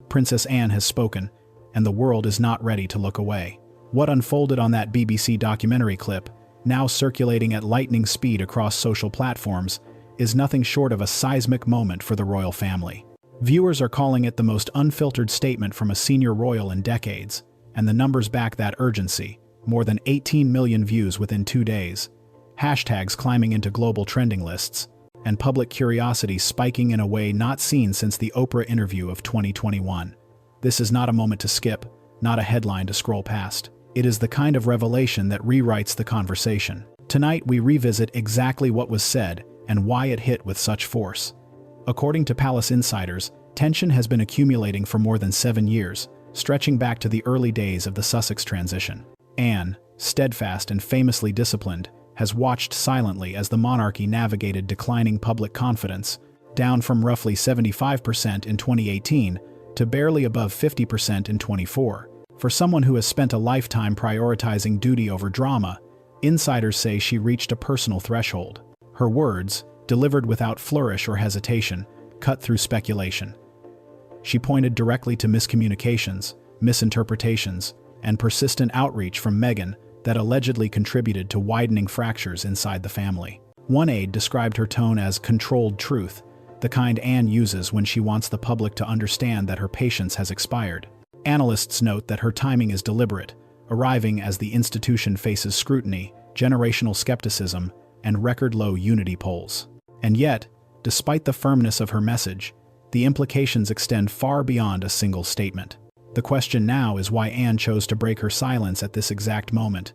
Princess Anne has spoken, and the world is not ready to look away. What unfolded on that BBC documentary clip, now circulating at lightning speed across social platforms, is nothing short of a seismic moment for the royal family. Viewers are calling it the most unfiltered statement from a senior royal in decades, and the numbers back that urgency. More than 18 million views within 2 days, hashtags climbing into global trending lists, and public curiosity spiking in a way not seen since the Oprah interview of 2021. This is not a moment to skip, not a headline to scroll past. It is the kind of revelation that rewrites the conversation. Tonight we revisit exactly what was said and why it hit with such force. According to palace insiders, tension has been accumulating for more than 7 years, stretching back to the early days of the Sussex transition. Anne, steadfast and famously disciplined, has watched silently as the monarchy navigated declining public confidence, down from roughly 75% in 2018 to barely above 50% in 2024. For someone who has spent a lifetime prioritizing duty over drama, insiders say she reached a personal threshold. Her words, delivered without flourish or hesitation, cut through speculation. She pointed directly to miscommunications, misinterpretations, and persistent outreach from Meghan that allegedly contributed to widening fractures inside the family. One aide described her tone as controlled truth, the kind Anne uses when she wants the public to understand that her patience has expired. Analysts note that her timing is deliberate, arriving as the institution faces scrutiny, generational skepticism, and record-low unity polls. And yet, despite the firmness of her message, the implications extend far beyond a single statement. The question now is why Anne chose to break her silence at this exact moment,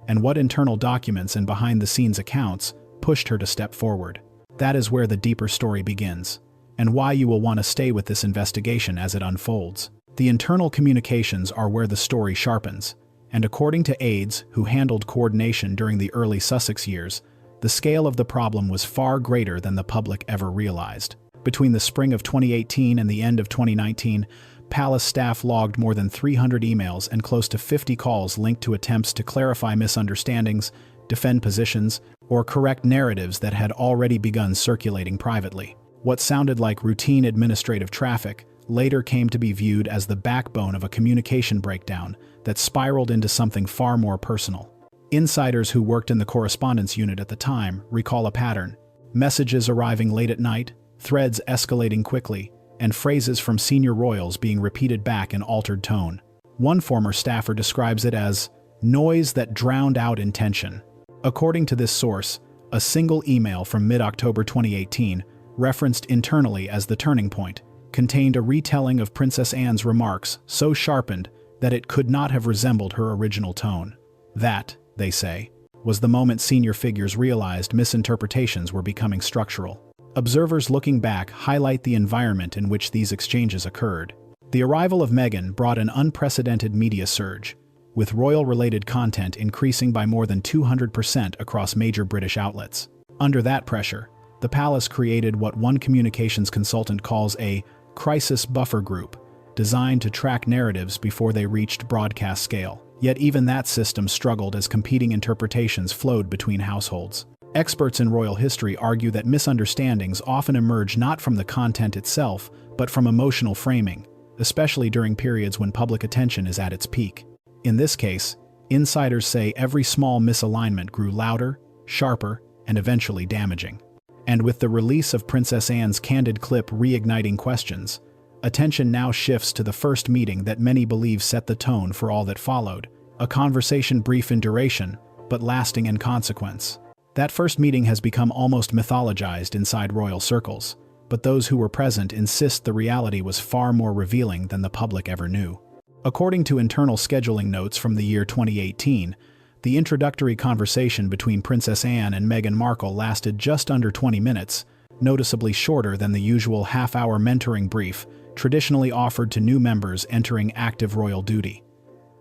and what internal documents and behind-the-scenes accounts pushed her to step forward. That is where the deeper story begins, and why you will want to stay with this investigation as it unfolds. The internal communications are where the story sharpens, and according to aides who handled coordination during the early Sussex years, the scale of the problem was far greater than the public ever realized. Between the spring of 2018 and the end of 2019, palace staff logged more than 300 emails and close to 50 calls linked to attempts to clarify misunderstandings, defend positions, or correct narratives that had already begun circulating privately. What sounded like routine administrative traffic later came to be viewed as the backbone of a communication breakdown that spiraled into something far more personal. Insiders who worked in the correspondence unit at the time recall a pattern: messages arriving late at night, threads escalating quickly, and phrases from senior royals being repeated back in altered tone. One former staffer describes it as noise that drowned out intention. According to this source, a single email from mid-October 2018, referenced internally as the turning point, contained a retelling of Princess Anne's remarks so sharpened that it could not have resembled her original tone. That, they say, was the moment senior figures realized misinterpretations were becoming structural. Observers looking back highlight the environment in which these exchanges occurred. The arrival of Meghan brought an unprecedented media surge, with royal-related content increasing by more than 200% across major British outlets. Under that pressure, the palace created what one communications consultant calls a crisis buffer group, designed to track narratives before they reached broadcast scale. Yet even that system struggled as competing interpretations flowed between households. Experts in royal history argue that misunderstandings often emerge not from the content itself, but from emotional framing, especially during periods when public attention is at its peak. In this case, insiders say every small misalignment grew louder, sharper, and eventually damaging. And with the release of Princess Anne's candid clip reigniting questions, attention now shifts to the first meeting that many believe set the tone for all that followed, a conversation brief in duration, but lasting in consequence. That first meeting has become almost mythologized inside royal circles, but those who were present insist the reality was far more revealing than the public ever knew. According to internal scheduling notes from the year 2018, the introductory conversation between Princess Anne and Meghan Markle lasted just under 20 minutes, noticeably shorter than the usual half-hour mentoring brief traditionally offered to new members entering active royal duty.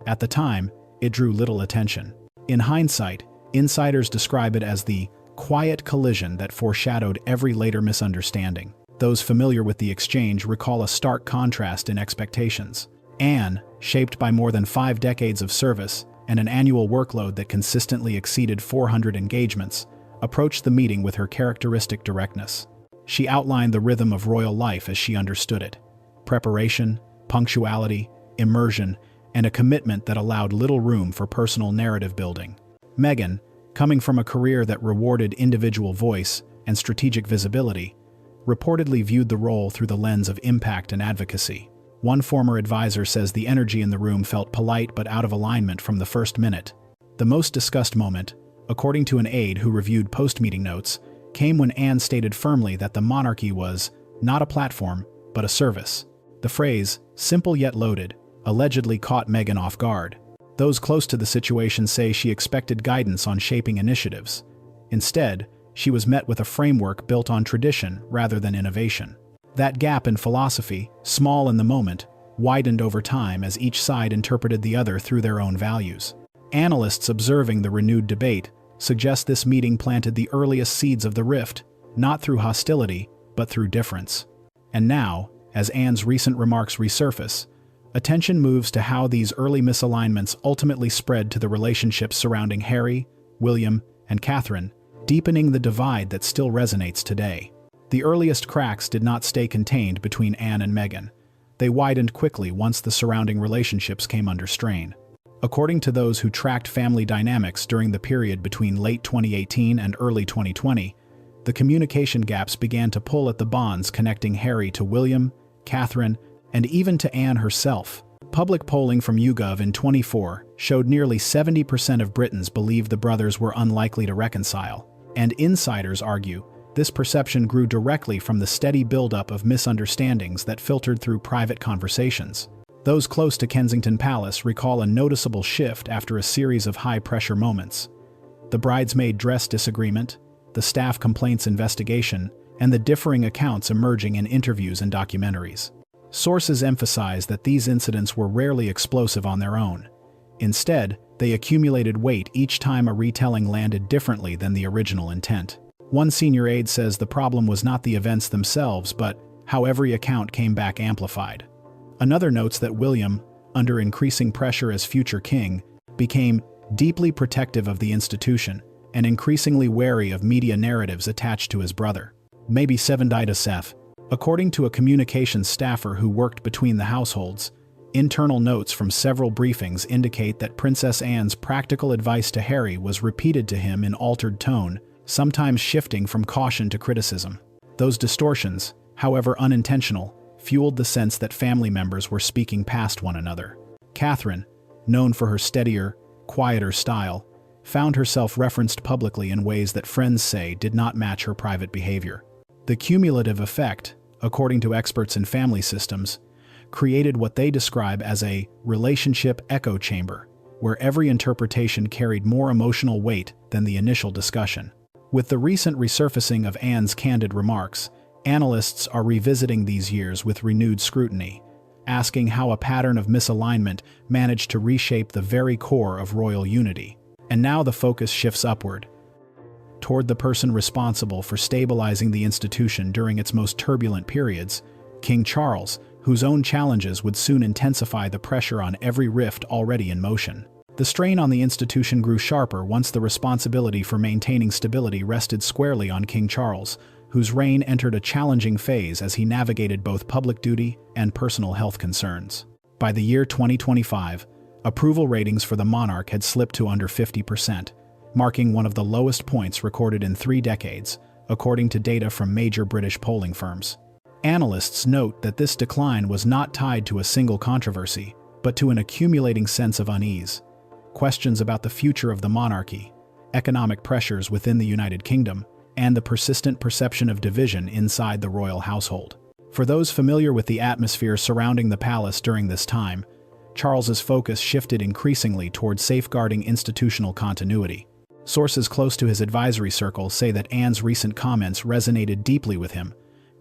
At the time, it drew little attention. In hindsight, insiders describe it as the quiet collision that foreshadowed every later misunderstanding. Those familiar with the exchange recall a stark contrast in expectations. Anne, shaped by more than 5 decades of service and an annual workload that consistently exceeded 400 engagements, approached the meeting with her characteristic directness. She outlined the rhythm of royal life as she understood it: preparation, punctuality, immersion, and a commitment that allowed little room for personal narrative building. Meghan, coming from a career that rewarded individual voice and strategic visibility, reportedly viewed the role through the lens of impact and advocacy. One former advisor says the energy in the room felt polite but out of alignment from the first minute. The most discussed moment, according to an aide who reviewed post-meeting notes, came when Anne stated firmly that the monarchy was not a platform, but a service. The phrase, simple yet loaded, allegedly caught Meghan off guard. Those close to the situation say she expected guidance on shaping initiatives. Instead, she was met with a framework built on tradition rather than innovation. That gap in philosophy, small in the moment, widened over time as each side interpreted the other through their own values. Analysts observing the renewed debate suggest this meeting planted the earliest seeds of the rift, not through hostility, but through difference. And now, as Anne's recent remarks resurface, attention moves to how these early misalignments ultimately spread to the relationships surrounding Harry, William, and Catherine, deepening the divide that still resonates today. The earliest cracks did not stay contained between Anne and Meghan. They widened quickly once the surrounding relationships came under strain. According to those who tracked family dynamics during the period between late 2018 and early 2020, the communication gaps began to pull at the bonds connecting Harry to William, Catherine, and even to Anne herself. Public polling from YouGov in 2024 showed nearly 70% of Britons believed the brothers were unlikely to reconcile, and insiders argue this perception grew directly from the steady buildup of misunderstandings that filtered through private conversations. Those close to Kensington Palace recall a noticeable shift after a series of high-pressure moments. The bridesmaid dress disagreement, the staff complaints investigation, and the differing accounts emerging in interviews and documentaries. Sources emphasize that these incidents were rarely explosive on their own. Instead, they accumulated weight each time a retelling landed differently than the original intent. One senior aide says the problem was not the events themselves, but how every account came back amplified. Another notes that William, under increasing pressure as future king, became deeply protective of the institution and increasingly wary of media narratives attached to his brother. Maybe seven died a Seth. According to a communications staffer who worked between the households, internal notes from several briefings indicate that Princess Anne's practical advice to Harry was repeated to him in altered tone, sometimes shifting from caution to criticism. Those distortions, however unintentional, fueled the sense that family members were speaking past one another. Catherine, known for her steadier, quieter style, found herself referenced publicly in ways that friends say did not match her private behavior. The cumulative effect, according to experts in family systems, created what they describe as a relationship echo chamber, where every interpretation carried more emotional weight than the initial discussion. With the recent resurfacing of Anne's candid remarks, analysts are revisiting these years with renewed scrutiny, asking how a pattern of misalignment managed to reshape the very core of royal unity. And now the focus shifts upward, toward the person responsible for stabilizing the institution during its most turbulent periods, King Charles, whose own challenges would soon intensify the pressure on every rift already in motion. The strain on the institution grew sharper once the responsibility for maintaining stability rested squarely on King Charles, whose reign entered a challenging phase as he navigated both public duty and personal health concerns. By the year 2025, approval ratings for the monarch had slipped to under 50%, marking one of the lowest points recorded in 3 decades, according to data from major British polling firms. Analysts note that this decline was not tied to a single controversy, but to an accumulating sense of unease. Questions about the future of the monarchy, economic pressures within the United Kingdom, and the persistent perception of division inside the royal household. For those familiar with the atmosphere surrounding the palace during this time, Charles's focus shifted increasingly toward safeguarding institutional continuity. Sources close to his advisory circle say that Anne's recent comments resonated deeply with him,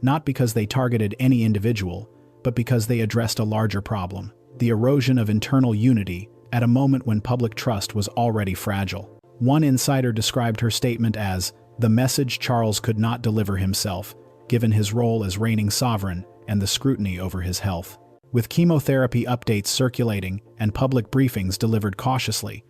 not because they targeted any individual, but because they addressed a larger problem: the erosion of internal unity at a moment when public trust was already fragile. One insider described her statement as the message Charles could not deliver himself, given his role as reigning sovereign and the scrutiny over his health. With chemotherapy updates circulating and public briefings delivered cautiously,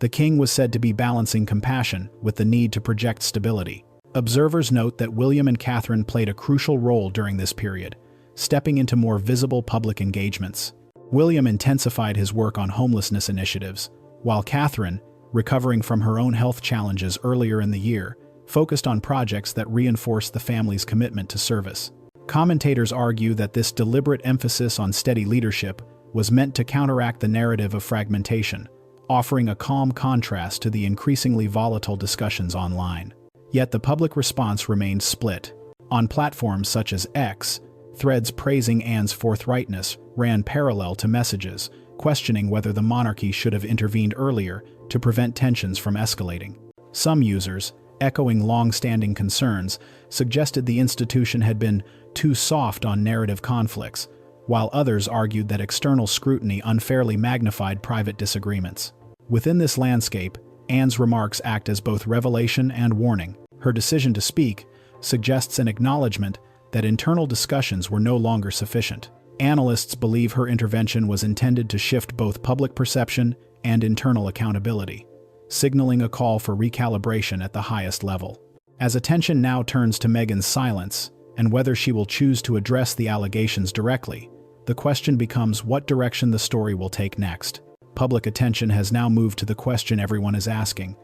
the king was said to be balancing compassion with the need to project stability. Observers note that William and Catherine played a crucial role during this period, stepping into more visible public engagements. William intensified his work on homelessness initiatives, while Catherine, recovering from her own health challenges earlier in the year, focused on projects that reinforced the family's commitment to service. Commentators argue that this deliberate emphasis on steady leadership was meant to counteract the narrative of fragmentation, offering a calm contrast to the increasingly volatile discussions online. Yet the public response remained split. On platforms such as X, threads praising Anne's forthrightness ran parallel to messages questioning whether the monarchy should have intervened earlier to prevent tensions from escalating. Some users, echoing long-standing concerns, suggested the institution had been too soft on narrative conflicts, while others argued that external scrutiny unfairly magnified private disagreements. Within this landscape, Anne's remarks act as both revelation and warning. Her decision to speak suggests an acknowledgement that internal discussions were no longer sufficient. Analysts believe her intervention was intended to shift both public perception and internal accountability, signaling a call for recalibration at the highest level. As attention now turns to Meghan's silence and whether she will choose to address the allegations directly, the question becomes what direction the story will take next. Public attention has now moved to the question everyone is asking: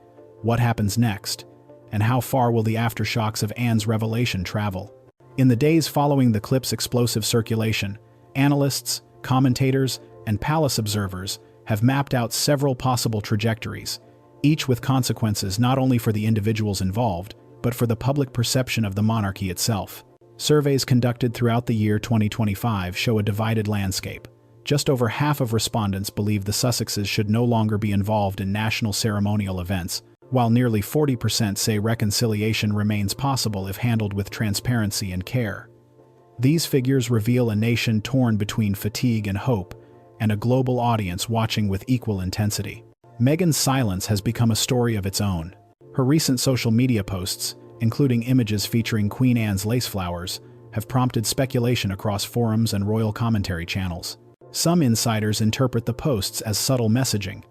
what happens next? And how far will the aftershocks of Anne's revelation travel? In the days following the clip's explosive circulation, analysts, commentators, and palace observers have mapped out several possible trajectories, each with consequences not only for the individuals involved, but for the public perception of the monarchy itself. Surveys conducted throughout the year 2025 show a divided landscape. Just over half of respondents believe the Sussexes should no longer be involved in national ceremonial events, while nearly 40% say reconciliation remains possible if handled with transparency and care. These figures reveal a nation torn between fatigue and hope, and a global audience watching with equal intensity. Meghan's silence has become a story of its own. Her recent social media posts, including images featuring Queen Anne's lace flowers, have prompted speculation across forums and royal commentary channels. Some insiders interpret the posts as subtle messaging,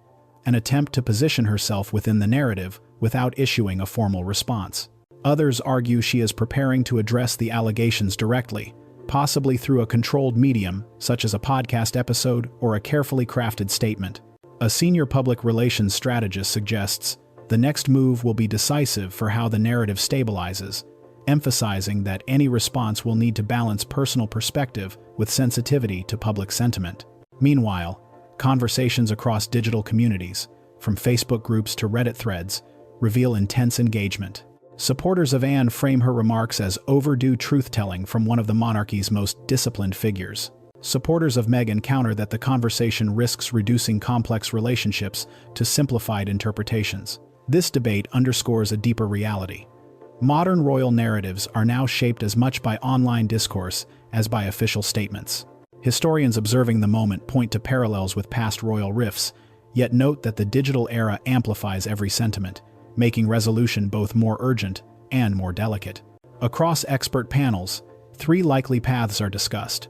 an attempt to position herself within the narrative without issuing a formal response. Others argue she is preparing to address the allegations directly, possibly through a controlled medium, such as a podcast episode or a carefully crafted statement. A senior public relations strategist suggests the next move will be decisive for how the narrative stabilizes, emphasizing that any response will need to balance personal perspective with sensitivity to public sentiment. Meanwhile, conversations across digital communities, from Facebook groups to Reddit threads, reveal intense engagement. Supporters of Anne frame her remarks as overdue truth-telling from one of the monarchy's most disciplined figures. Supporters of Meghan counter that the conversation risks reducing complex relationships to simplified interpretations. This debate underscores a deeper reality. Modern royal narratives are now shaped as much by online discourse as by official statements. Historians observing the moment point to parallels with past royal rifts, yet note that the digital era amplifies every sentiment, making resolution both more urgent and more delicate. Across expert panels, three likely paths are discussed: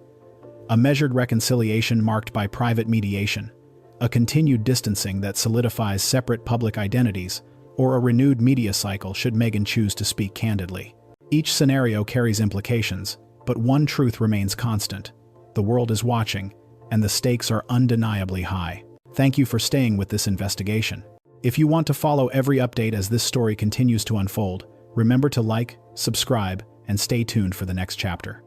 a measured reconciliation marked by private mediation, a continued distancing that solidifies separate public identities, or a renewed media cycle should Meghan choose to speak candidly. Each scenario carries implications, but one truth remains constant: the world is watching, and the stakes are undeniably high. Thank you for staying with this investigation. If you want to follow every update as this story continues to unfold, remember to like, subscribe, and stay tuned for the next chapter.